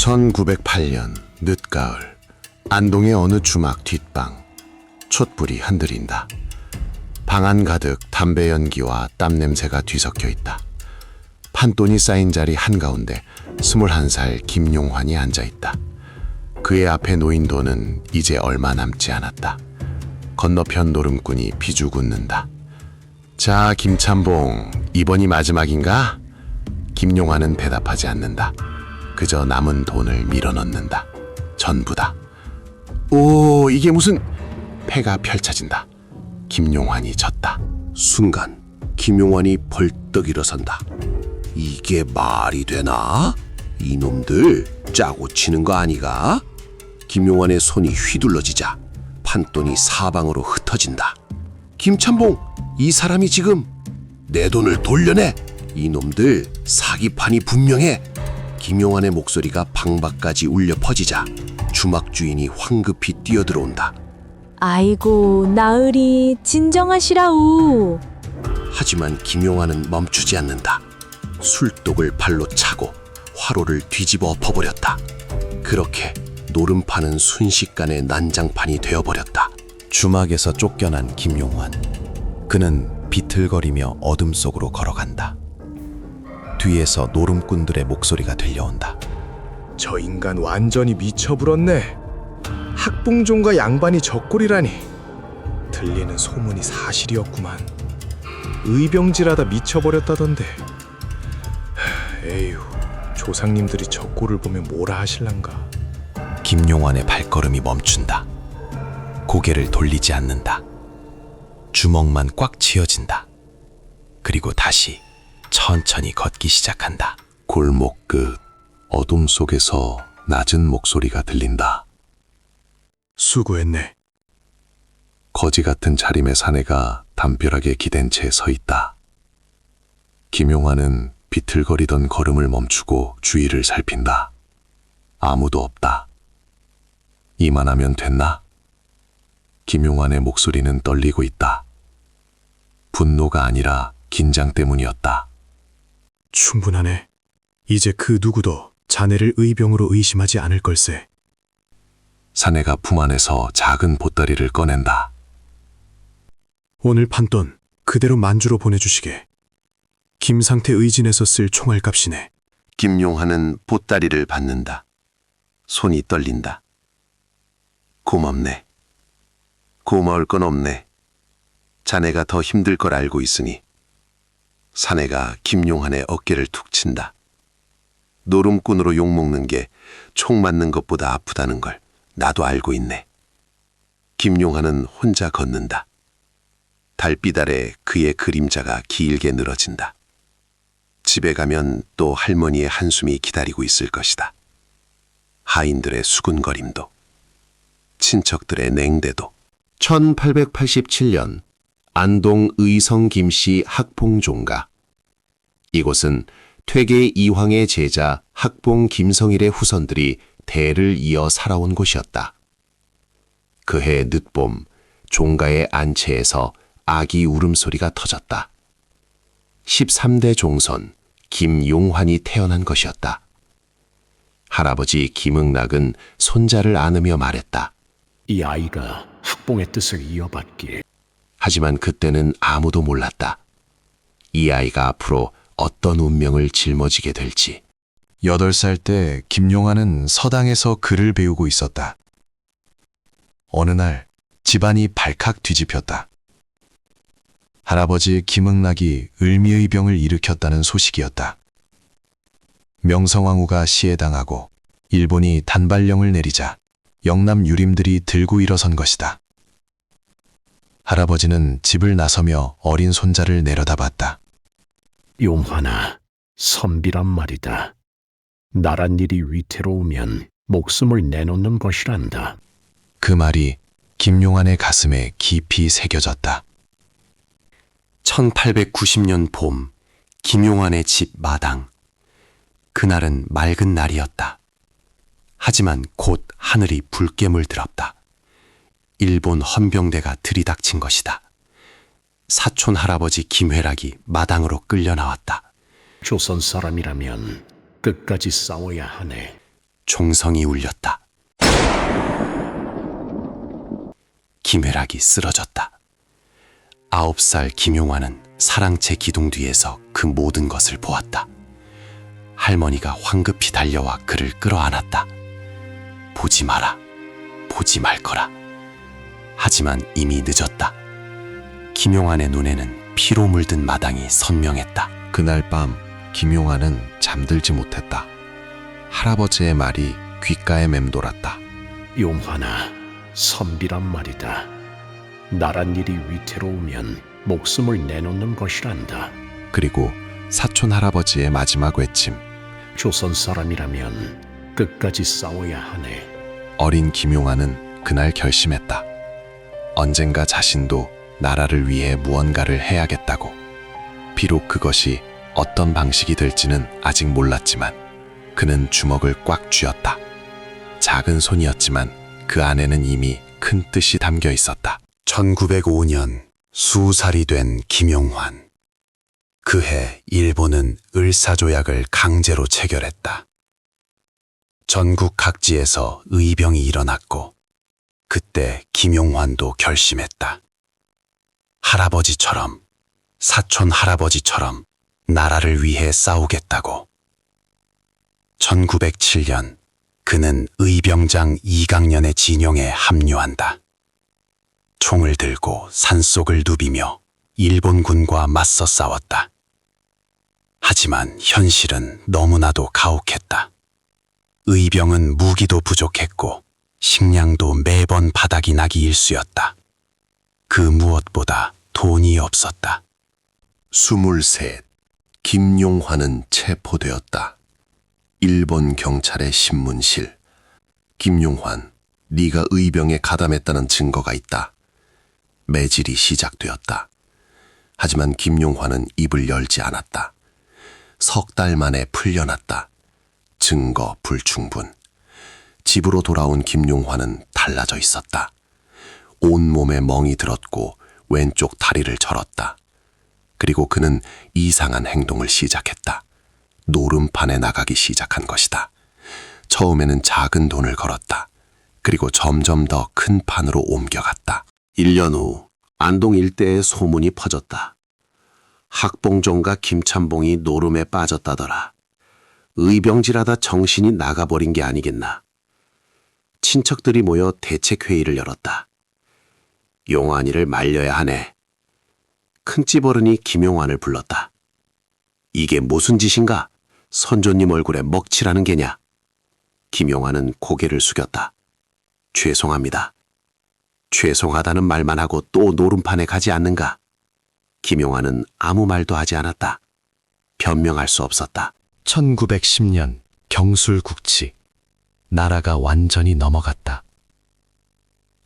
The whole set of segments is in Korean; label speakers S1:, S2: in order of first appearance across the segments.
S1: 1908년 늦가을, 안동의 어느 주막 뒷방. 촛불이 흔들린다. 방 안 가득 담배 연기와 땀 냄새가 뒤섞여 있다. 판돈이 쌓인 자리 한가운데 21살 김용환이 앉아 있다. 그의 앞에 놓인 돈은 이제 얼마 남지 않았다. 건너편 노름꾼이 비죽 웃는다. 자, 김참봉, 이번이 마지막인가? 김용환은 대답하지 않는다. 그저 남은 돈을 밀어넣는다. 전부다. 오, 이게 무슨... 패가 펼쳐진다. 김용환이 졌다.
S2: 순간 김용환이 벌떡 일어선다. 이게 말이 되나? 이놈들 짜고 치는 거 아니가? 김용환의 손이 휘둘러지자 판돈이 사방으로 흩어진다. 김참봉, 이 사람이 지금 내 돈을 돌려내! 이놈들 사기판이 분명해! 김용환의 목소리가 방 밖까지 울려 퍼지자 주막 주인이 황급히 뛰어들어온다.
S3: 아이고, 나으리 진정하시라우.
S2: 하지만 김용환은 멈추지 않는다. 술독을 발로 차고 화로를 뒤집어 엎어버렸다. 그렇게 노름판은 순식간에 난장판이 되어버렸다.
S4: 주막에서 쫓겨난 김용환. 그는 비틀거리며 어둠 속으로 걸어간다. 뒤에서 노름꾼들의 목소리가 들려온다.
S5: 저 인간 완전히 미쳐불었네. 학봉종과 양반이 적골이라니. 들리는 소문이 사실이었구만. 의병질하다 미쳐버렸다던데. 에휴, 조상님들이 적골을 보면 뭐라 하실란가.
S4: 김용환의 발걸음이 멈춘다. 고개를 돌리지 않는다. 주먹만 꽉 쥐어진다. 그리고 다시 천천히 걷기 시작한다.
S2: 골목 끝 어둠 속에서 낮은 목소리가 들린다.
S5: 수고했네.
S2: 거지 같은 차림의 사내가 담벼락에 기댄 채 서 있다. 김용환은 비틀거리던 걸음을 멈추고 주위를 살핀다. 아무도 없다. 이만하면 됐나? 김용환의 목소리는 떨리고 있다. 분노가 아니라 긴장 때문이었다.
S5: 충분하네. 이제 그 누구도 자네를 의병으로 의심하지 않을 걸세.
S2: 사내가 품 안에서 작은 보따리를 꺼낸다.
S5: 오늘 판돈 그대로 만주로 보내주시게. 김상태 의진에서 쓸 총알값이네.
S2: 김용환은 보따리를 받는다. 손이 떨린다. 고맙네. 고마울 건 없네. 자네가 더 힘들 걸 알고 있으니. 사내가 김용환의 어깨를 툭 친다. 노름꾼으로 욕먹는 게 총 맞는 것보다 아프다는 걸 나도 알고 있네. 김용환은 혼자 걷는다. 달빛 아래 그의 그림자가 길게 늘어진다. 집에 가면 또 할머니의 한숨이 기다리고 있을 것이다. 하인들의 수군거림도, 친척들의 냉대도. 1887년 안동 의성 김씨 학봉종가. 이곳은 퇴계 이황의 제자 학봉 김성일의 후손들이 대를 이어 살아온 곳이었다. 그해 늦봄 종가의 안채에서 아기 울음소리가 터졌다. 13대 종손 김용환이 태어난 것이었다. 할아버지 김응락은 손자를 안으며 말했다.
S6: 이 아이가 학봉의 뜻을 이어받길.
S2: 하지만 그때는 아무도 몰랐다. 이 아이가 앞으로 어떤 운명을 짊어지게 될지.
S4: 8살 때 김용환은 서당에서 글을 배우고 있었다. 어느 날 집안이 발칵 뒤집혔다. 할아버지 김응락이 을미의 병을 일으켰다는 소식이었다. 명성황후가 시해당하고 일본이 단발령을 내리자 영남 유림들이 들고 일어선 것이다. 할아버지는 집을 나서며 어린 손자를 내려다봤다.
S6: 용환아, 선비란 말이다. 나란 일이 위태로우면 목숨을 내놓는 것이란다.
S4: 그 말이 김용환의 가슴에 깊이 새겨졌다.
S1: 1890년 봄, 김용환의 집 마당. 그날은 맑은 날이었다. 하지만 곧 하늘이 붉게 물들었다. 일본 헌병대가 들이닥친 것이다. 사촌 할아버지 김회락이 마당으로 끌려 나왔다.
S6: 조선 사람이라면 끝까지 싸워야 하네.
S2: 총성이 울렸다. 김회락이 쓰러졌다. 9살 김용환은 사랑채 기둥 뒤에서 그 모든 것을 보았다. 할머니가 황급히 달려와 그를 끌어안았다. 보지 마라. 보지 말 거라. 하지만 이미 늦었다. 김용환의 눈에는 피로 물든 마당이 선명했다.
S4: 그날 밤 김용환은 잠들지 못했다. 할아버지의 말이 귓가에 맴돌았다.
S6: 용환아, 선비란 말이다. 나란 일이 위태로우면 목숨을 내놓는 것이란다.
S4: 그리고 사촌 할아버지의 마지막 외침.
S6: 조선 사람이라면 끝까지 싸워야 하네.
S4: 어린 김용환은 그날 결심했다. 언젠가 자신도 나라를 위해 무언가를 해야겠다고. 비록 그것이 어떤 방식이 될지는 아직 몰랐지만 그는 주먹을 꽉 쥐었다. 작은 손이었지만 그 안에는 이미 큰 뜻이 담겨 있었다.
S1: 1905년 20살이 된 김용환. 그해 일본은 을사조약을 강제로 체결했다. 전국 각지에서 의병이 일어났고 그때 김용환도 결심했다. 할아버지처럼, 사촌 할아버지처럼 나라를 위해 싸우겠다고. 1907년 그는 의병장 이강년의 진영에 합류한다. 총을 들고 산속을 누비며 일본군과 맞서 싸웠다. 하지만 현실은 너무나도 가혹했다. 의병은 무기도 부족했고 식량도 매번 바닥이 나기 일쑤였다. 그 무엇보다 돈이 없었다.
S2: 23. 김용환은 체포되었다. 일본 경찰의 신문실. 김용환, 네가 의병에 가담했다는 증거가 있다. 매질이 시작되었다. 하지만 김용환은 입을 열지 않았다. 3달 만에 풀려났다. 증거 불충분. 집으로 돌아온 김용환은 달라져 있었다. 온몸에 멍이 들었고 왼쪽 다리를 절었다. 그리고 그는 이상한 행동을 시작했다. 노름판에 나가기 시작한 것이다. 처음에는 작은 돈을 걸었다. 그리고 점점 더 큰 판으로 옮겨갔다. 1년 후 안동 일대에 소문이 퍼졌다. 학봉종과 김찬봉이 노름에 빠졌다더라. 의병질하다 정신이 나가버린 게 아니겠나. 친척들이 모여 대책회의를 열었다. 용환이를 말려야 하네. 큰집 어른이 김용환을 불렀다. 이게 무슨 짓인가? 선조님 얼굴에 먹칠하는 게냐? 김용환은 고개를 숙였다. 죄송합니다. 죄송하다는 말만 하고 또 노름판에 가지 않는가? 김용환은 아무 말도 하지 않았다. 변명할 수 없었다.
S4: 1910년 경술국치. 나라가 완전히 넘어갔다.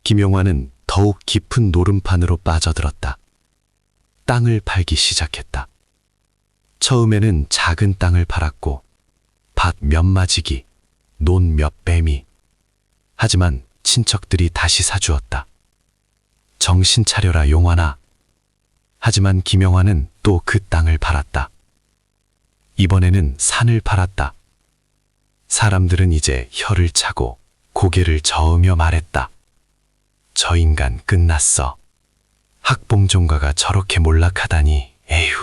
S4: 김용환은 더욱 깊은 노름판으로 빠져들었다. 땅을 팔기 시작했다. 처음에는 작은 땅을 팔았고 밭 몇 마지기, 논 몇 배미. 하지만 친척들이 다시 사주었다. 정신 차려라 용환아. 하지만 김용환은 또 그 땅을 팔았다. 이번에는 산을 팔았다. 사람들은 이제 혀를 차고 고개를 저으며 말했다. 저 인간 끝났어. 학봉종가가 저렇게 몰락하다니 에휴.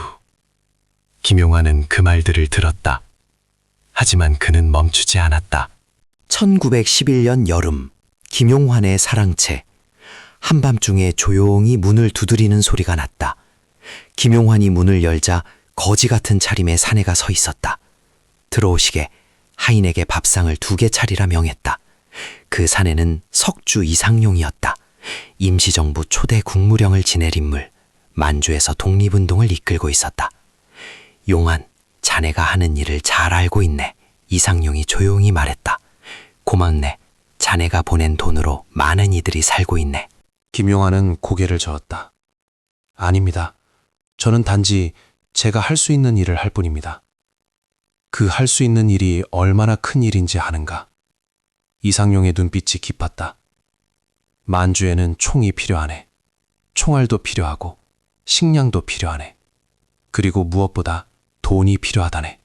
S4: 김용환은 그 말들을 들었다. 하지만 그는 멈추지 않았다.
S7: 1911년 여름, 김용환의 사랑채. 한밤중에 조용히 문을 두드리는 소리가 났다. 김용환이 문을 열자 거지 같은 차림의 사내가 서 있었다. 들어오시게 하인에게 밥상을 2개 차리라 명했다. 그 사내는 석주 이상용이었다. 임시정부 초대 국무령을 지낼 인물, 만주에서 독립운동을 이끌고 있었다. 용환, 자네가 하는 일을 잘 알고 있네. 이상용이 조용히 말했다. 고맙네. 자네가 보낸 돈으로 많은 이들이 살고 있네.
S8: 김용환은 고개를 저었다. 아닙니다. 저는 단지 제가 할 수 있는 일을 할 뿐입니다. 그 할 수 있는 일이 얼마나 큰 일인지 아는가. 이상용의 눈빛이 깊었다. 만주에는 총이 필요하네. 총알도 필요하고 식량도 필요하네. 그리고 무엇보다 돈이 필요하다네.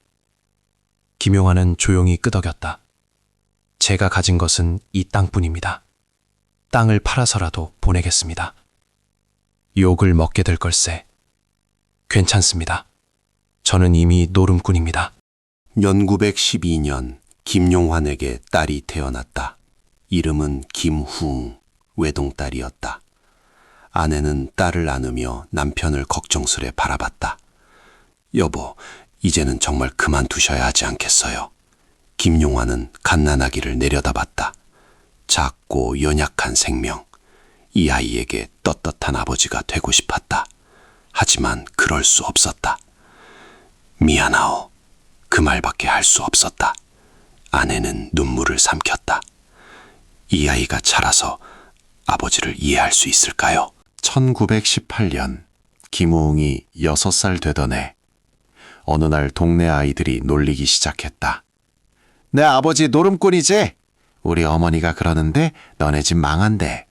S8: 김용환은 조용히 끄덕였다. 제가 가진 것은 이 땅뿐입니다. 땅을 팔아서라도 보내겠습니다. 욕을 먹게 될 걸세. 괜찮습니다. 저는 이미 노름꾼입니다.
S2: 1912년 김용환에게 딸이 태어났다. 이름은 김후웅, 외동딸이었다. 아내는 딸을 안으며 남편을 걱정스레 바라봤다. 여보, 이제는 정말 그만두셔야 하지 않겠어요? 김용환은 갓난아기를 내려다봤다. 작고 연약한 생명. 이 아이에게 떳떳한 아버지가 되고 싶었다. 하지만 그럴 수 없었다. 미안하오. 그 말밖에 할 수 없었다. 아내는 눈물을 삼켰다. 이 아이가 자라서 아버지를 이해할 수 있을까요?
S1: 1918년 김우웅이 6살 되던 해 어느 날 동네 아이들이 놀리기 시작했다. 내 아버지 노름꾼이지? 우리 어머니가 그러는데 너네 집 망한대.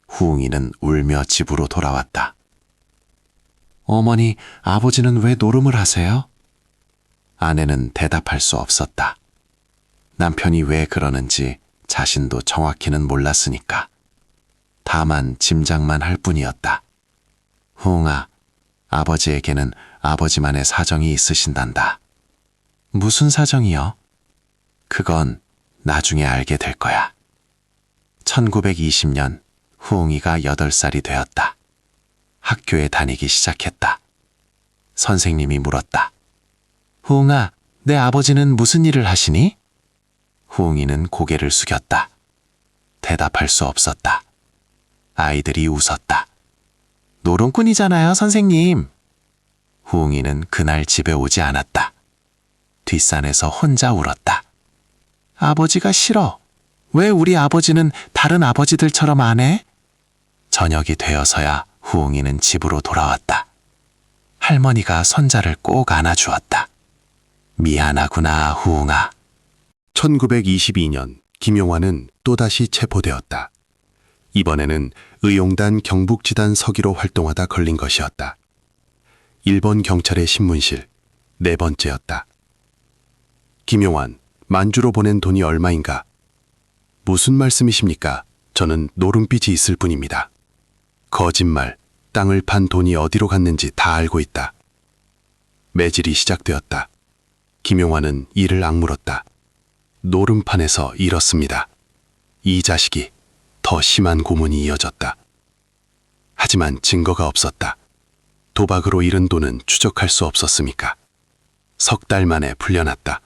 S1: 후웅이는 울며 집으로 돌아왔다. 어머니, 아버지는 왜 노름을 하세요? 아내는 대답할 수 없었다. 남편이 왜 그러는지 자신도 정확히는 몰랐으니까. 다만 짐작만 할 뿐이었다. 후웅아, 아버지에게는 아버지만의 사정이 있으신단다. 무슨 사정이요? 그건 나중에 알게 될 거야. 1920년 후웅이가 8살이 되었다. 학교에 다니기 시작했다. 선생님이 물었다. 후웅아, 내 아버지는 무슨 일을 하시니? 후웅이는 고개를 숙였다. 대답할 수 없었다. 아이들이 웃었다. 노름꾼이잖아요, 선생님. 후웅이는 그날 집에 오지 않았다. 뒷산에서 혼자 울었다. 아버지가 싫어. 왜 우리 아버지는 다른 아버지들처럼 안 해? 저녁이 되어서야 후웅이는 집으로 돌아왔다. 할머니가 손자를 꼭 안아주었다. 미안하구나, 후웅아.
S5: 1922년 김용환은 또다시 체포되었다. 이번에는 의용단 경북지단 서기로 활동하다 걸린 것이었다. 일본 경찰의 신문실 4번째였다. 김용환, 만주로 보낸 돈이 얼마인가? 무슨 말씀이십니까? 저는 노름빚이 있을 뿐입니다. 거짓말, 땅을 판 돈이 어디로 갔는지 다 알고 있다. 매질이 시작되었다. 김용환은 이를 악물었다. 노름판에서 잃었습니다. 이 자식이. 더 심한 고문이 이어졌다. 하지만 증거가 없었다. 도박으로 잃은 돈은 추적할 수 없었습니까? 3달 만에 풀려났다.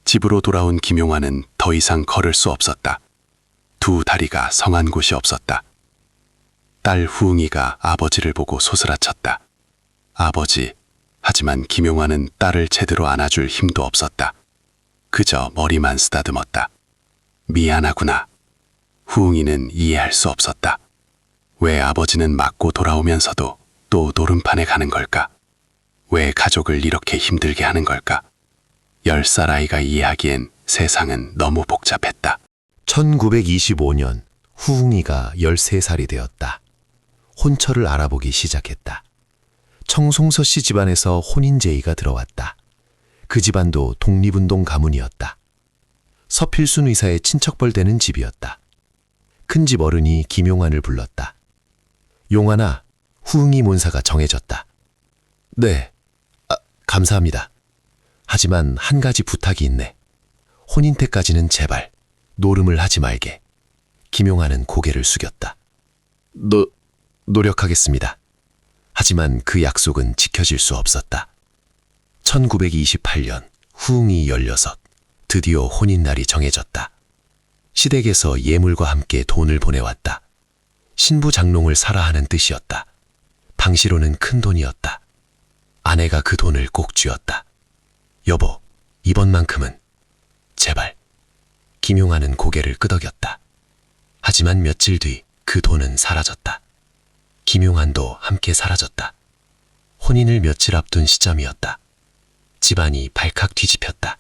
S5: 집으로 돌아온 김용환은 더 이상 걸을 수 없었다. 두 다리가 성한 곳이 없었다. 딸 후웅이가 아버지를 보고 소스라쳤다. 아버지. 하지만 김용환은 딸을 제대로 안아줄 힘도 없었다. 그저 머리만 쓰다듬었다. 미안하구나. 후웅이는 이해할 수 없었다. 왜 아버지는 맞고 돌아오면서도 또 노름판에 가는 걸까? 왜 가족을 이렇게 힘들게 하는 걸까? 10살 아이가 이해하기엔 세상은 너무 복잡했다.
S2: 1925년 후웅이가 13살이 되었다. 혼처를 알아보기 시작했다. 청송서 씨 집안에서 혼인 제의가 들어왔다. 그 집안도 독립운동 가문이었다. 서필순 의사의 친척벌 되는 집이었다. 큰집 어른이 김용환을 불렀다. 용환아, 후웅이 문사가 정해졌다. 네, 감사합니다. 하지만 한 가지 부탁이 있네. 혼인 때까지는 제발 노름을 하지 말게. 김용환은 고개를 숙였다. 노력하겠습니다. 하지만 그 약속은 지켜질 수 없었다. 1928년 후웅이 16, 드디어 혼인날이 정해졌다. 시댁에서 예물과 함께 돈을 보내왔다. 신부 장롱을 사라 하는 뜻이었다. 당시로는 큰 돈이었다. 아내가 그 돈을 꼭 쥐었다. 여보, 이번만큼은 제발. 김용환은 고개를 끄덕였다. 하지만 며칠 뒤 그 돈은 사라졌다. 김용환도 함께 사라졌다. 혼인을 며칠 앞둔 시점이었다. 집안이 발칵 뒤집혔다.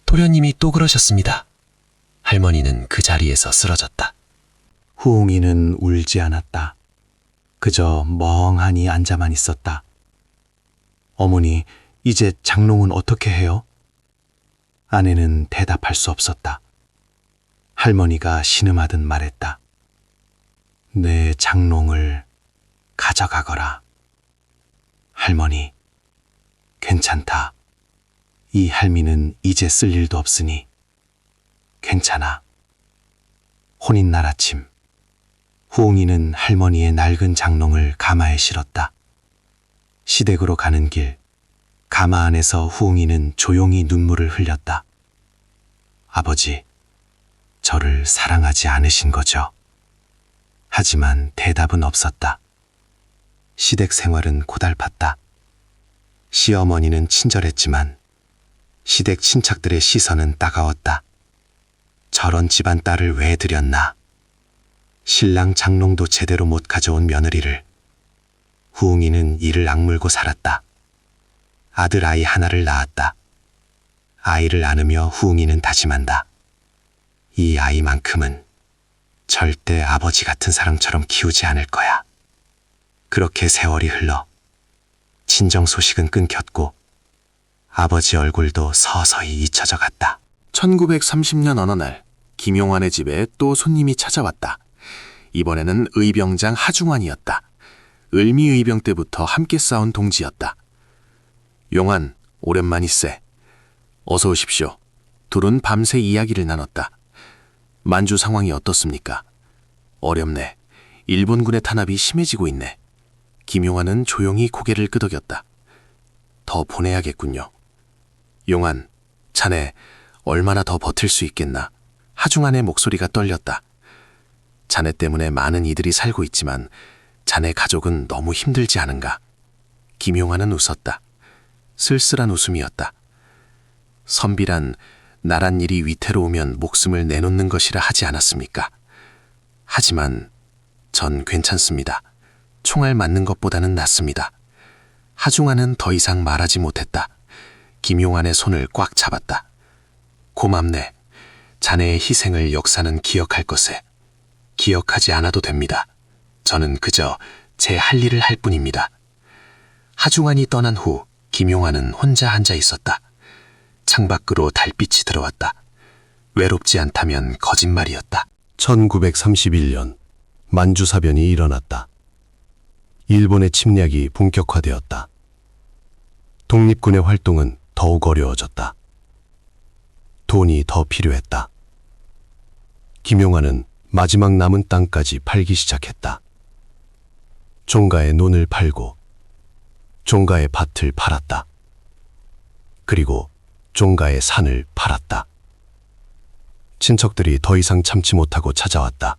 S2: 도련님이 또 그러셨습니다. 할머니는 그 자리에서 쓰러졌다.
S9: 후웅이는 울지 않았다. 그저 멍하니 앉아만 있었다. 어머니, 이제 장롱은 어떻게 해요? 아내는 대답할 수 없었다. 할머니가 신음하듯 말했다. 내 장롱을 가져가거라. 할머니, 괜찮다. 이 할미는 이제 쓸 일도 없으니 괜찮아. 혼인날 아침, 후옹이는 할머니의 낡은 장롱을 가마에 실었다. 시댁으로 가는 길, 가마 안에서 후옹이는 조용히 눈물을 흘렸다. 아버지, 저를 사랑하지 않으신 거죠? 하지만 대답은 없었다. 시댁 생활은 고달팠다. 시어머니는 친절했지만 시댁 친척들의 시선은 따가웠다. 저런 집안 딸을 왜 들였나? 신랑 장롱도 제대로 못 가져온 며느리를. 후웅이는 이를 악물고 살았다. 아들 아이 하나를 낳았다. 아이를 안으며 후웅이는 다짐한다. 이 아이만큼은 절대 아버지 같은 사람처럼 키우지 않을 거야. 그렇게 세월이 흘러 친정 소식은 끊겼고 아버지 얼굴도 서서히 잊혀져 갔다.
S2: 1930년 어느 날 김용환의 집에 또 손님이 찾아왔다. 이번에는 의병장 하중환이었다. 을미의병 때부터 함께 싸운 동지였다. 용환, 오랜만이세. 어서 오십시오. 둘은 밤새 이야기를 나눴다. 만주 상황이 어떻습니까? 어렵네. 일본군의 탄압이 심해지고 있네. 김용환은 조용히 고개를 끄덕였다. 더 보내야겠군요. 용환, 자네 얼마나 더 버틸 수 있겠나? 하중환의 목소리가 떨렸다. 자네 때문에 많은 이들이 살고 있지만 자네 가족은 너무 힘들지 않은가? 김용환은 웃었다. 쓸쓸한 웃음이었다. 선비란 나란 일이 위태로우면 목숨을 내놓는 것이라 하지 않았습니까? 하지만 전 괜찮습니다. 총알 맞는 것보다는 낫습니다. 하중환은 더 이상 말하지 못했다. 김용환의 손을 꽉 잡았다. 고맙네. 자네의 희생을 역사는 기억할 것에. 기억하지 않아도 됩니다. 저는 그저 제 할 일을 할 뿐입니다. 하중환이 떠난 후 김용환은 혼자 앉아 있었다. 창밖으로 달빛이 들어왔다. 외롭지 않다면 거짓말이었다.
S5: 1931년 만주사변이 일어났다. 일본의 침략이 본격화되었다. 독립군의 활동은 더욱 어려워졌다. 돈이 더 필요했다. 김용환은 마지막 남은 땅까지 팔기 시작했다. 종가의 논을 팔고 종가의 밭을 팔았다. 그리고 종가의 산을 팔았다. 친척들이 더 이상 참지 못하고 찾아왔다.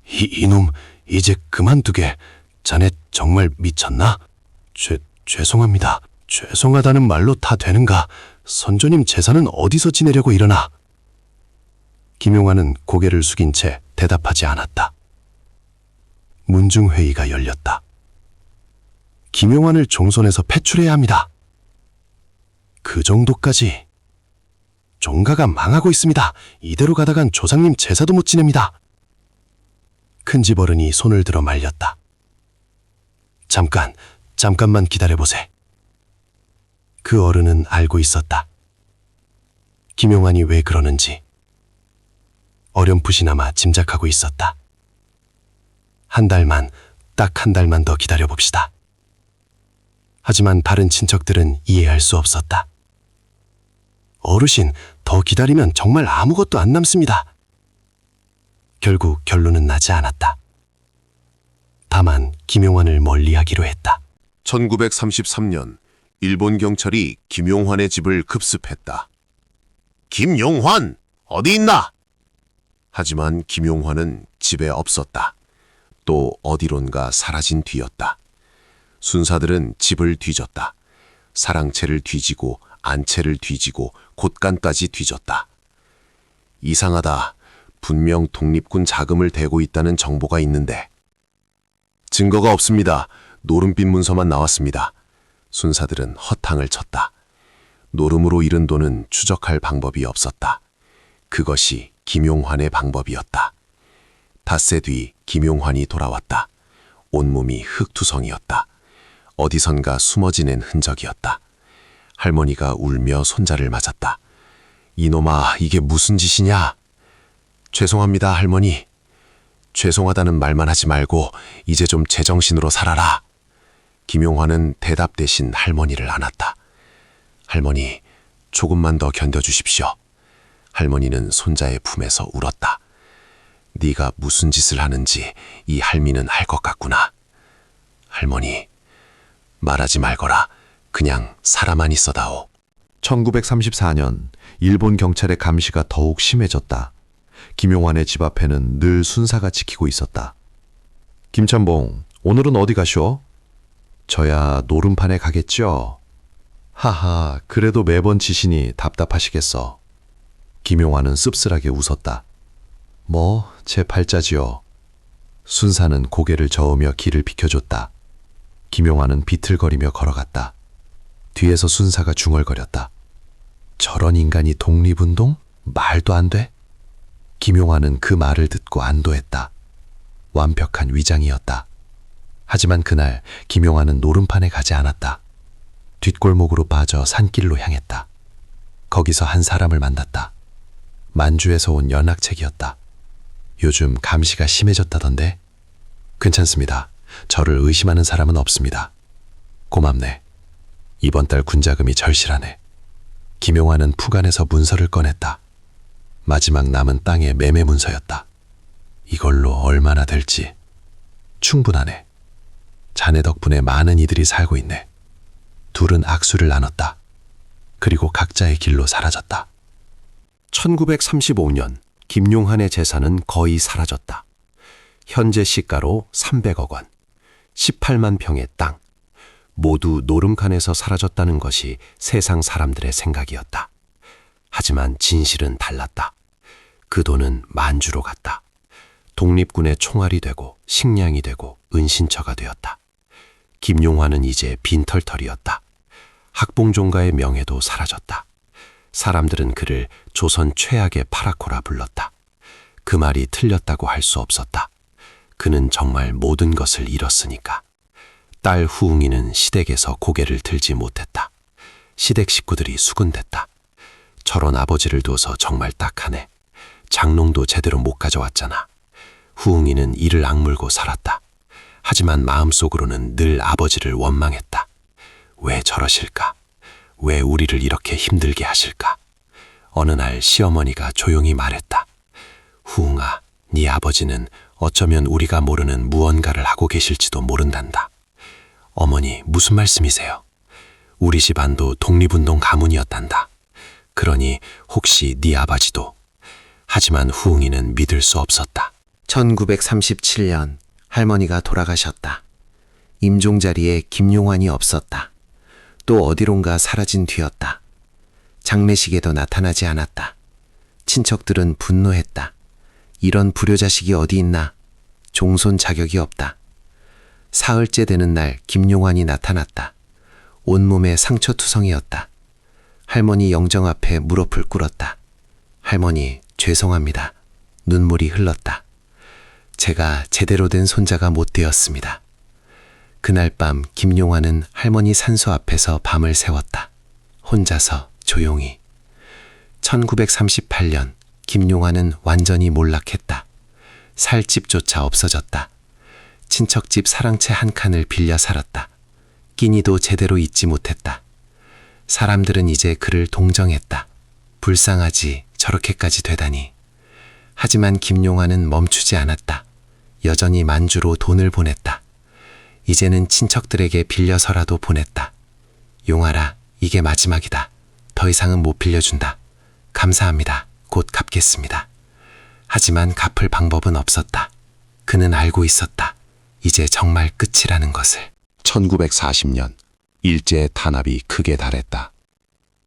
S5: 이놈 이제 그만두게. 자네 정말 미쳤나? 죄송합니다. 죄송하다는 말로 다 되는가? 선조님 재산은 어디서 지내려고 이러나? 김용환은 고개를 숙인 채 대답하지 않았다. 문중회의가 열렸다. 김용환을 종선에서 패출해야 합니다. 그 정도까지? 종가가 망하고 있습니다. 이대로 가다간 조상님 제사도 못 지냅니다. 큰 집 어른이 손을 들어 말렸다. 잠깐만 기다려보세. 그 어른은 알고 있었다. 김용환이 왜 그러는지. 어렴풋이나마 짐작하고 있었다. 딱 한 달만 더 기다려봅시다. 하지만 다른 친척들은 이해할 수 없었다. 어르신, 더 기다리면 정말 아무것도 안 남습니다. 결국 결론은 나지 않았다. 다만 김용환을 멀리하기로 했다.
S1: 1933년 일본 경찰이 김용환의 집을 급습했다. 김용환! 어디 있나? 하지만 김용환은 집에 없었다. 또 어디론가 사라진 뒤였다. 순사들은 집을 뒤졌다. 사랑채를 뒤지고 안채를 뒤지고 곳간까지 뒤졌다. 이상하다. 분명 독립군 자금을 대고 있다는 정보가 있는데. 증거가 없습니다. 노름빛 문서만 나왔습니다. 순사들은 허탕을 쳤다. 노름으로 잃은 돈은 추적할 방법이 없었다. 그것이 김용환의 방법이었다. 닷새 뒤 김용환이 돌아왔다. 온몸이 흙투성이었다. 어디선가 숨어 지낸 흔적이었다. 할머니가 울며 손자를 맞았다.
S2: 이놈아, 이게 무슨 짓이냐? 죄송합니다, 할머니. 죄송하다는 말만 하지 말고 이제 좀 제정신으로 살아라. 김용환은 대답 대신 할머니를 안았다. 할머니, 조금만 더 견뎌주십시오. 할머니는 손자의 품에서 울었다. 네가 무슨 짓을 하는지 이 할미는 할 것 같구나. 할머니, 말하지 말거라. 그냥 살아만 있어다오.
S5: 1934년 일본 경찰의 감시가 더욱 심해졌다. 김용환의 집 앞에는 늘 순사가 지키고 있었다. 김찬봉, 오늘은 어디 가쇼? 저야 노름판에 가겠죠. 하하, 그래도 매번 지시니 답답하시겠어. 김용환은 씁쓸하게 웃었다. 뭐, 제 팔자지요. 순사는 고개를 저으며 길을 비켜줬다. 김용환은 비틀거리며 걸어갔다. 뒤에서 순사가 중얼거렸다. 저런 인간이 독립운동? 말도 안 돼? 김용환은 그 말을 듣고 안도했다. 완벽한 위장이었다. 하지만 그날 김용환은 노름판에 가지 않았다. 뒷골목으로 빠져 산길로 향했다. 거기서 한 사람을 만났다. 만주에서 온 연락책이었다. 요즘 감시가 심해졌다던데? 괜찮습니다. 저를 의심하는 사람은 없습니다. 고맙네. 이번 달 군자금이 절실하네. 김용환은 푸간에서 문서를 꺼냈다. 마지막 남은 땅의 매매 문서였다. 이걸로 얼마나 될지. 충분하네. 자네 덕분에 많은 이들이 살고 있네. 둘은 악수를 나눴다. 그리고 각자의 길로 사라졌다.
S2: 1935년 김용환의 재산은 거의 사라졌다. 현재 시가로 300억 원, 18만 평의 땅, 모두 노름칸에서 사라졌다는 것이 세상 사람들의 생각이었다. 하지만 진실은 달랐다. 그 돈은 만주로 갔다. 독립군의 총알이 되고 식량이 되고 은신처가 되었다. 김용환은 이제 빈털털이었다. 학봉종가의 명예도 사라졌다. 사람들은 그를 조선 최악의 파라코라 불렀다. 그 말이 틀렸다고 할 수 없었다. 그는 정말 모든 것을 잃었으니까. 딸 후웅이는 시댁에서 고개를 들지 못했다. 시댁 식구들이 수군댔다. 저런 아버지를 둬서 정말 딱하네. 장롱도 제대로 못 가져왔잖아. 후웅이는 이를 악물고 살았다. 하지만 마음속으로는 늘 아버지를 원망했다. 왜 저러실까? 왜 우리를 이렇게 힘들게 하실까? 어느 날 시어머니가 조용히 말했다. 후웅아, 네 아버지는 어쩌면 우리가 모르는 무언가를 하고 계실지도 모른단다. 어머니, 무슨 말씀이세요? 우리 집안도 독립운동 가문이었단다. 그러니 혹시 네 아버지도. 하지만 후웅이는 믿을 수 없었다.
S7: 1937년 할머니가 돌아가셨다. 임종 자리에 김용환이 없었다. 또 어디론가 사라진 뒤였다. 장례식에도 나타나지 않았다. 친척들은 분노했다. 이런 불효자식이 어디 있나? 종손 자격이 없다. 사흘째 되는 날 김용환이 나타났다. 온몸에 상처투성이었다. 할머니 영정 앞에 무릎을 꿇었다. 할머니, 죄송합니다. 눈물이 흘렀다. 제가 제대로 된 손자가 못 되었습니다. 그날 밤 김용환은 할머니 산소 앞에서 밤을 새웠다. 혼자서 조용히. 1938년 김용환은 완전히 몰락했다. 살 집조차 없어졌다. 친척집 사랑채 한 칸을 빌려 살았다. 끼니도 제대로 잊지 못했다. 사람들은 이제 그를 동정했다. 불쌍하지, 저렇게까지 되다니. 하지만 김용환은 멈추지 않았다. 여전히 만주로 돈을 보냈다. 이제는 친척들에게 빌려서라도 보냈다. 용하라, 이게 마지막이다. 더 이상은 못 빌려준다. 감사합니다. 곧 갚겠습니다. 하지만 갚을 방법은 없었다. 그는 알고 있었다. 이제 정말 끝이라는 것을.
S2: 1940년 일제의 탄압이 크게 달했다.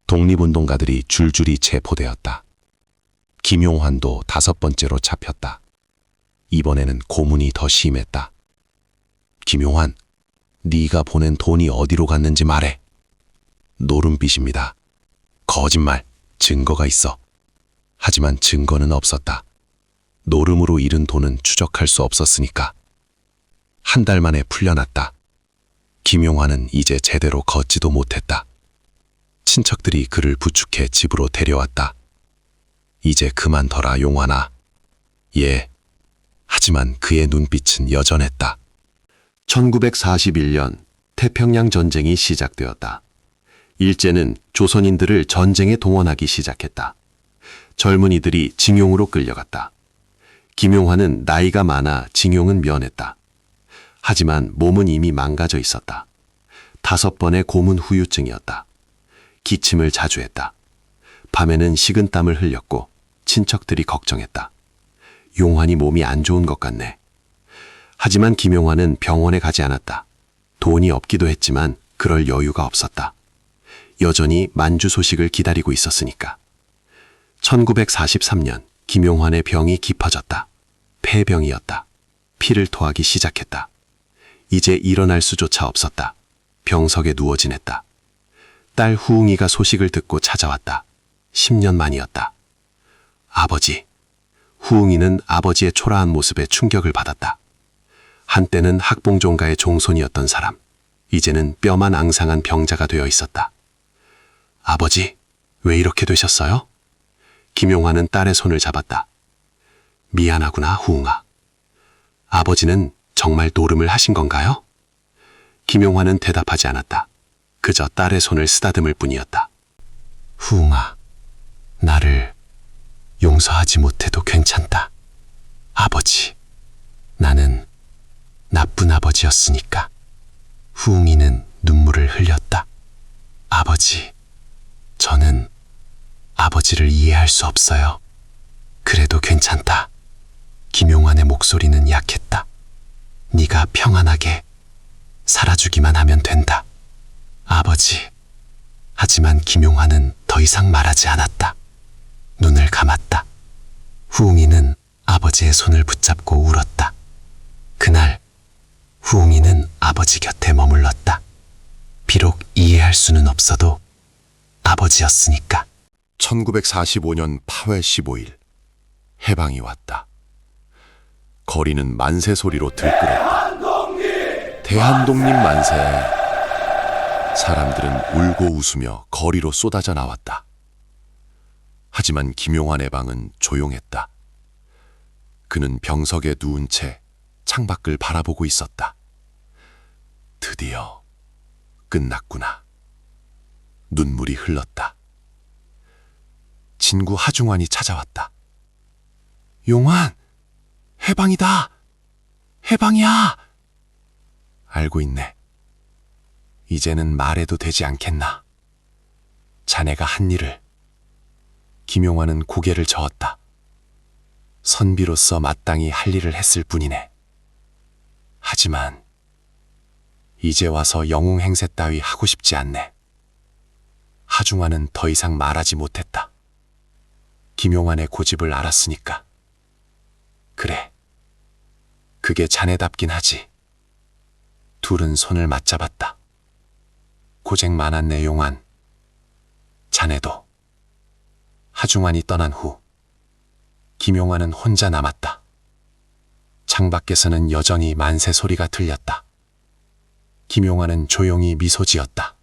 S2: 독립운동가들이 줄줄이 체포되었다. 김용환도 5번째로 잡혔다. 이번에는 고문이 더 심했다. 김용환, 네가 보낸 돈이 어디로 갔는지 말해. 노름빚입니다. 거짓말, 증거가 있어. 하지만 증거는 없었다. 노름으로 잃은 돈은 추적할 수 없었으니까. 한 달 만에 풀려났다. 김용환은 이제 제대로 걷지도 못했다. 친척들이 그를 부축해 집으로 데려왔다.
S4: 이제 그만둬라, 용환아. 예. 하지만 그의 눈빛은 여전했다.
S1: 1941년 태평양 전쟁이 시작되었다. 일제는 조선인들을 전쟁에 동원하기 시작했다. 젊은이들이 징용으로 끌려갔다. 김용환은 나이가 많아 징용은 면했다. 하지만 몸은 이미 망가져 있었다. 5번의 고문 후유증이었다. 기침을 자주 했다. 밤에는 식은땀을 흘렸고 친척들이 걱정했다. 용환이 몸이 안 좋은 것 같네. 하지만 김용환은 병원에 가지 않았다. 돈이 없기도 했지만 그럴 여유가 없었다. 여전히 만주 소식을 기다리고 있었으니까. 1943년 김용환의 병이 깊어졌다. 폐병이었다. 피를 토하기 시작했다. 이제 일어날 수조차 없었다. 병석에 누워 지냈다. 딸 후웅이가 소식을 듣고 찾아왔다. 10년 만이었다. 아버지. 후웅이는 아버지의 초라한 모습에 충격을 받았다. 한때는 학봉종가의 종손이었던 사람, 이제는 뼈만 앙상한 병자가 되어 있었다. 아버지, 왜 이렇게 되셨어요? 김용환은 딸의 손을 잡았다. 미안하구나, 후웅아. 아버지는 정말 노름을 하신 건가요? 김용환은 대답하지 않았다. 그저 딸의 손을 쓰다듬을 뿐이었다. 후웅아, 나를 용서하지 못해도 괜찮다. 아버지, 나는 나쁜 아버지였으니까. 후웅이는 눈물을 흘렸다. 아버지, 저는 아버지를 이해할 수 없어요. 그래도 괜찮다. 김용환의 목소리는 약했다. 네가 평안하게 살아주기만 하면 된다. 아버지. 하지만 김용환은 더 이상 말하지 않았다. 눈을 감았다. 후웅이는 아버지의 손을 붙잡고 울었다. 그날 후웅이는 아버지 곁에 머물렀다. 비록 이해할 수는 없어도 아버지였으니까.
S4: 1945년 8월 15일 해방이 왔다. 거리는 만세 소리로 들끓었다. 대한독립 만세! 사람들은 울고 웃으며 거리로 쏟아져 나왔다. 하지만 김용환의 방은 조용했다. 그는 병석에 누운 채 창밖을 바라보고 있었다. 드디어 끝났구나. 눈물이 흘렀다. 친구 하중환이 찾아왔다. 용환, 해방이다. 해방이야. 알고 있네. 이제는 말해도 되지 않겠나. 자네가 한 일을. 김용환은 고개를 저었다. 선비로서 마땅히 할 일을 했을 뿐이네. 하지만 이제 와서 영웅 행세 따위 하고 싶지 않네. 하중환은 더 이상 말하지 못했다. 김용환의 고집을 알았으니까. 그래, 그게 자네답긴 하지. 둘은 손을 맞잡았다. 고생 많았네, 용환. 자네도. 하중환이 떠난 후 김용환은 혼자 남았다. 창밖에서는 여전히 만세 소리가 들렸다. 김용환은 조용히 미소 지었다.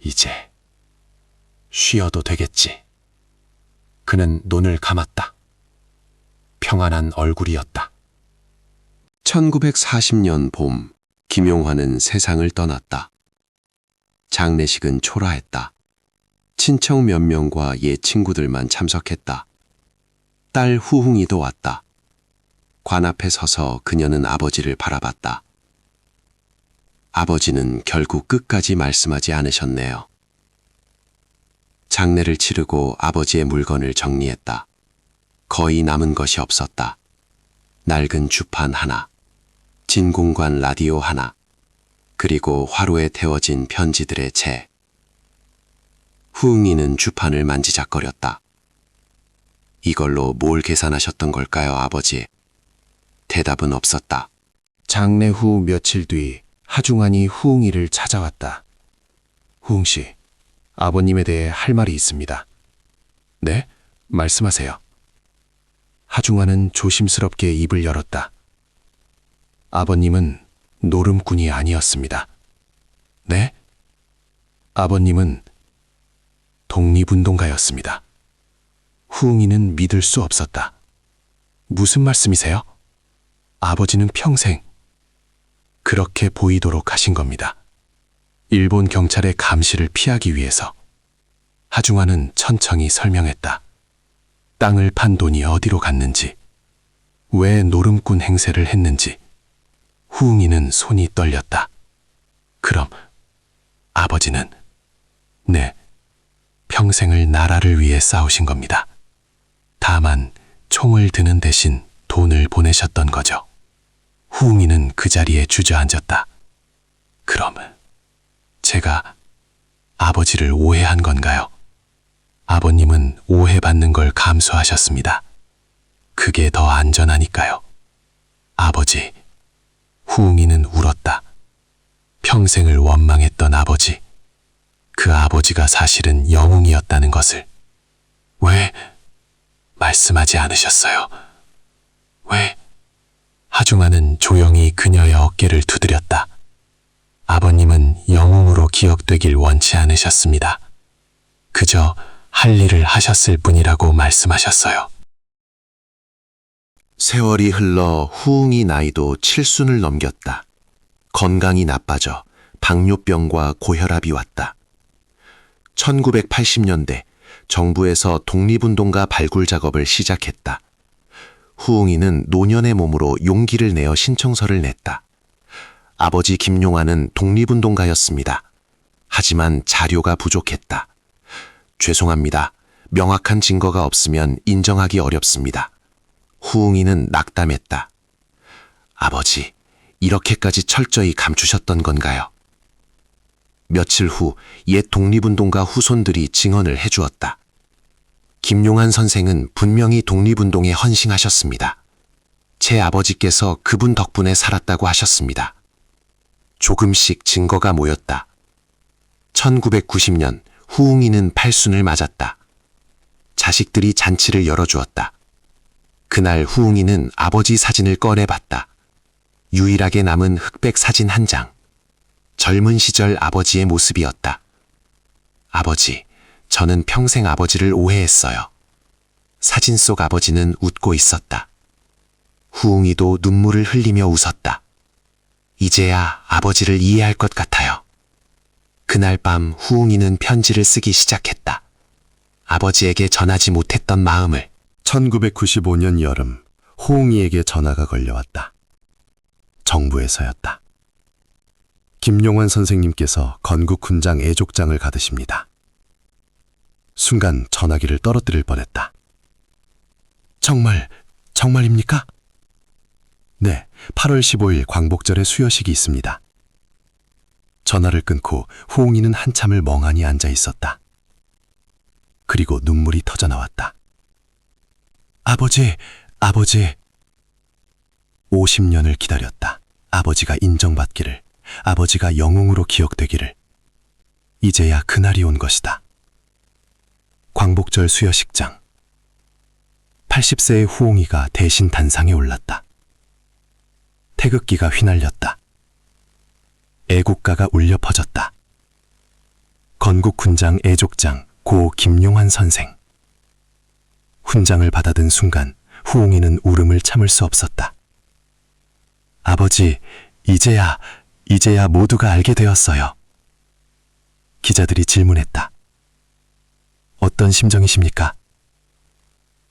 S4: 이제 쉬어도 되겠지. 그는 눈을 감았다. 평안한 얼굴이었다.
S1: 1940년 봄, 김용환은 세상을 떠났다. 장례식은 초라했다. 친척 몇 명과 옛 친구들만 참석했다. 딸 후흥이도 왔다. 관 앞에 서서 그녀는 아버지를 바라봤다. 아버지는 결국 끝까지 말씀하지 않으셨네요. 장례를 치르고 아버지의 물건을 정리했다. 거의 남은 것이 없었다. 낡은 주판 하나, 진공관 라디오 하나, 그리고 화로에 태워진 편지들의 채. 후응이는 주판을 만지작거렸다. 이걸로 뭘 계산하셨던 걸까요, 아버지? 대답은 없었다.
S8: 장례 후 며칠 뒤 하중환이 후웅이를 찾아왔다. 후웅 씨, 아버님에 대해 할 말이 있습니다. 네? 말씀하세요. 하중환은 조심스럽게 입을 열었다. 아버님은 노름꾼이 아니었습니다. 네? 아버님은 독립운동가였습니다. 후웅이는 믿을 수 없었다. 무슨 말씀이세요? 아버지는 평생 그렇게 보이도록 하신 겁니다. 일본 경찰의 감시를 피하기 위해서. 하중화는 천천히 설명했다. 땅을 판 돈이 어디로 갔는지, 왜 노름꾼 행세를 했는지. 후웅이는 손이 떨렸다. 그럼 아버지는 네, 평생을 나라를 위해 싸우신 겁니다. 다만 총을 드는 대신 돈을 보내셨던 거죠. 후웅이는 그 자리에 주저앉았다. 그럼 제가 아버지를 오해한 건가요? 아버님은 오해받는 걸 감수하셨습니다. 그게 더 안전하니까요. 아버지. 후웅이는 울었다. 평생을 원망했던 아버지. 그 아버지가 사실은 영웅이었다는 것을. 왜 말씀하지 않으셨어요? 왜? 하중아는 조용히 그녀의 어깨를 두드렸다. 아버님은 영웅으로 기억되길 원치 않으셨습니다. 그저 할 일을 하셨을 뿐이라고 말씀하셨어요.
S1: 세월이 흘러 후웅이 나이도 7순을 넘겼다. 건강이 나빠져 당뇨병과 고혈압이 왔다. 1980년대 정부에서 독립운동가 발굴 작업을 시작했다. 후웅이는 노년의 몸으로 용기를 내어 신청서를 냈다. 아버지 김용환은 독립운동가였습니다. 하지만 자료가 부족했다. 죄송합니다. 명확한 증거가 없으면 인정하기 어렵습니다. 후웅이는 낙담했다. 아버지, 이렇게까지 철저히 감추셨던 건가요? 며칠 후 옛 독립운동가 후손들이 증언을 해주었다. 김용환 선생은 분명히 독립운동에 헌신하셨습니다. 제 아버지께서 그분 덕분에 살았다고 하셨습니다. 조금씩 증거가 모였다. 1990년 후웅이는 8순을 맞았다. 자식들이 잔치를 열어주었다. 그날 후웅이는 아버지 사진을 꺼내봤다. 유일하게 남은 흑백 사진 한 장. 젊은 시절 아버지의 모습이었다. 아버지, 저는 평생 아버지를 오해했어요. 사진 속 아버지는 웃고 있었다. 후웅이도 눈물을 흘리며 웃었다. 이제야 아버지를 이해할 것 같아요. 그날 밤 후웅이는 편지를 쓰기 시작했다. 아버지에게 전하지 못했던 마음을.
S5: 1995년 여름 호웅이에게 전화가 걸려왔다. 정부에서였다. 김용환 선생님께서 건국 훈장 애족장을 가드십니다. 순간 전화기를 떨어뜨릴 뻔했다. 정말입니까? 네, 8월 15일 광복절에 수여식이 있습니다. 전화를 끊고 호웅이는 한참을 멍하니 앉아 있었다. 그리고 눈물이 터져 나왔다. 아버지. 50년을 기다렸다. 아버지가 인정받기를, 아버지가 영웅으로 기억되기를. 이제야 그날이 온 것이다. 광복절 수여식장. 80세의 후옹이가 대신 단상에 올랐다. 태극기가 휘날렸다. 애국가가 울려 퍼졌다. 건국훈장 애족장 고 김용환 선생. 훈장을 받아든 순간 후옹이는 울음을 참을 수 없었다. 아버지, 이제야 모두가 알게 되었어요. 기자들이 질문했다. 어떤 심정이십니까?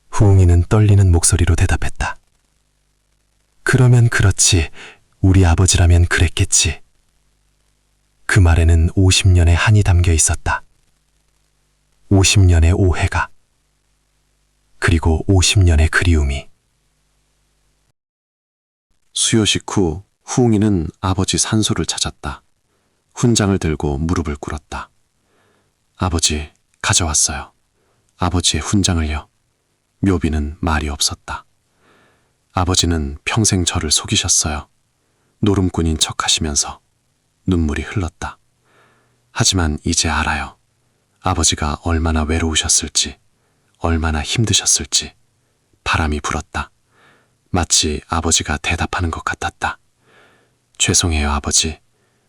S5: 후옹이는 떨리는 목소리로 대답했다. 그러면 그렇지, 우리 아버지라면 그랬겠지. 그 말에는 50년의 한이 담겨 있었다. 50년의 오해가, 그리고 50년의 그리움이.
S1: 수요식 후 후웅이는 아버지 산소를 찾았다. 훈장을 들고 무릎을 꿇었다. 아버지, 가져왔어요. 아버지의 훈장을요. 묘비는 말이 없었다. 아버지는 평생 저를 속이셨어요. 노름꾼인 척하시면서 눈물이 흘렀다. 하지만 이제 알아요. 아버지가 얼마나 외로우셨을지, 얼마나 힘드셨을지. 바람이 불었다. 마치 아버지가 대답하는 것 같았다. 죄송해요, 아버지.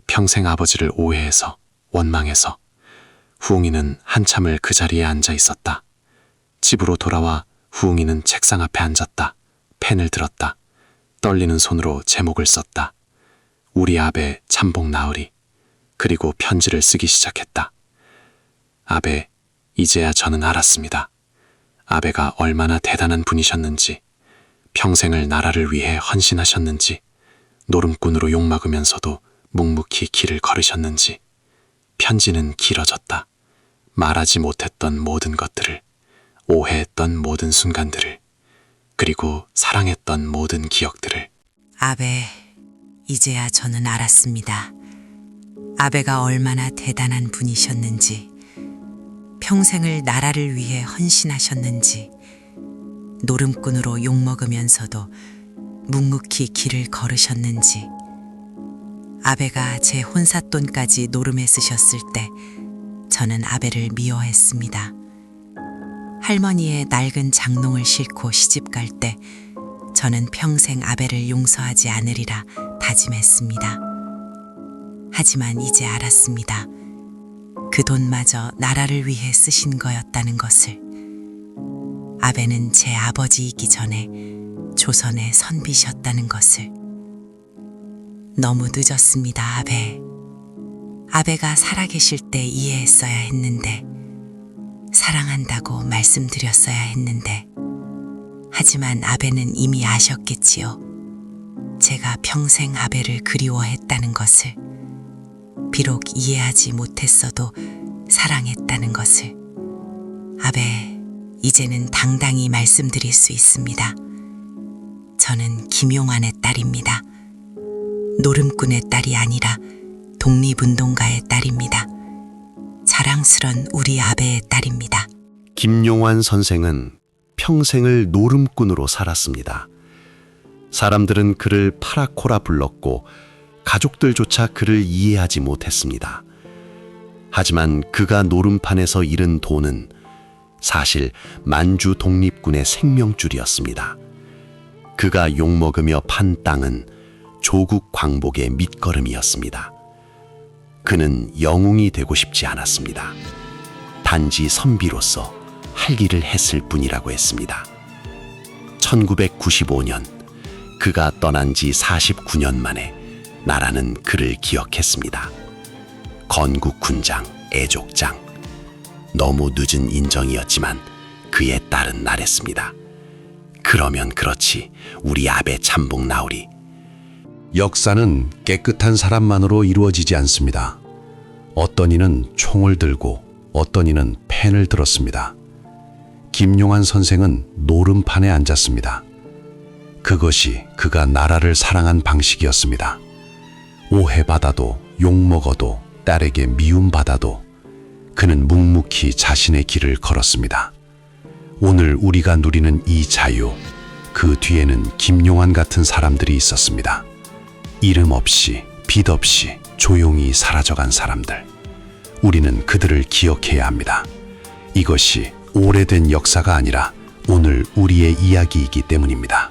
S1: 평생 아버지를 오해해서, 원망해서. 후웅이는 한참을 그 자리에 앉아 있었다.
S5: 집으로 돌아와 후웅이는 책상 앞에 앉았다. 펜을 들었다. 떨리는 손으로 제목을 썼다. 우리 아베 참복 나으리. 그리고 편지를 쓰기 시작했다. 아베, 이제야 저는 알았습니다. 아베가 얼마나 대단한 분이셨는지, 평생을 나라를 위해 헌신하셨는지, 노름꾼으로 욕먹으면서도 묵묵히 길을 걸으셨는지. 편지는 길어졌다. 말하지 못했던 모든 것들을, 오해했던 모든 순간들을, 그리고 사랑했던 모든 기억들을.
S10: 아베, 이제야 저는 알았습니다. 아베가 얼마나 대단한 분이셨는지, 평생을 나라를 위해 헌신하셨는지, 노름꾼으로 욕먹으면서도 묵묵히 길을 걸으셨는지, 아베가 제 혼삿돈까지 노름에 쓰셨을 때 저는 아베를 미워했습니다. 할머니의 낡은 장롱을 싣고 시집갈 때 저는 평생 아베를 용서하지 않으리라 다짐했습니다. 하지만 이제 알았습니다. 그 돈마저 나라를 위해 쓰신 거였다는 것을. 아베는 제 아버지이기 전에 조선의 선비셨다는 것을. 너무 늦었습니다, 아베. 아베가 살아계실 때 이해했어야 했는데, 사랑한다고 말씀드렸어야 했는데, 하지만 아베는 이미 아셨겠지요. 제가 평생 아베를 그리워했다는 것을. 비록 이해하지 못했어도 사랑했다는 것을. 아베, 이제는 당당히 말씀드릴 수 있습니다. 저는 김용환의 딸입니다. 노름꾼의 딸이 아니라 독립운동가의 딸입니다. 자랑스런 우리 아베의 딸입니다.
S2: 김용환 선생은 평생을 노름꾼으로 살았습니다. 사람들은 그를 파라코라 불렀고 가족들조차 그를 이해하지 못했습니다. 하지만 그가 노름판에서 잃은 돈은 사실 만주 독립군의 생명줄이었습니다. 그가 욕먹으며 판 땅은 조국 광복의 밑거름이었습니다. 그는 영웅이 되고 싶지 않았습니다. 단지 선비로서 할기를 했을 뿐이라고 했습니다. 1995년 그가 떠난 지 49년 만에 나라는 그를 기억했습니다. 건국군장, 애족장. 너무 늦은 인정이었지만 그의 딸은 나랬습니다. 그러면 그렇지, 우리 아베 참복 나으리.
S8: 역사는 깨끗한 사람만으로 이루어지지 않습니다. 어떤 이는 총을 들고 어떤 이는 펜을 들었습니다. 김용환 선생은 노름판에 앉았습니다. 그것이 그가 나라를 사랑한 방식이었습니다. 오해받아도 욕먹어도 딸에게 미움받아도 그는 묵묵히 자신의 길을 걸었습니다. 오늘 우리가 누리는 이 자유, 그 뒤에는 김용환 같은 사람들이 있었습니다. 이름 없이, 빛 없이 조용히 사라져간 사람들. 우리는 그들을 기억해야 합니다. 이것이 오래된 역사가 아니라 오늘 우리의 이야기이기 때문입니다.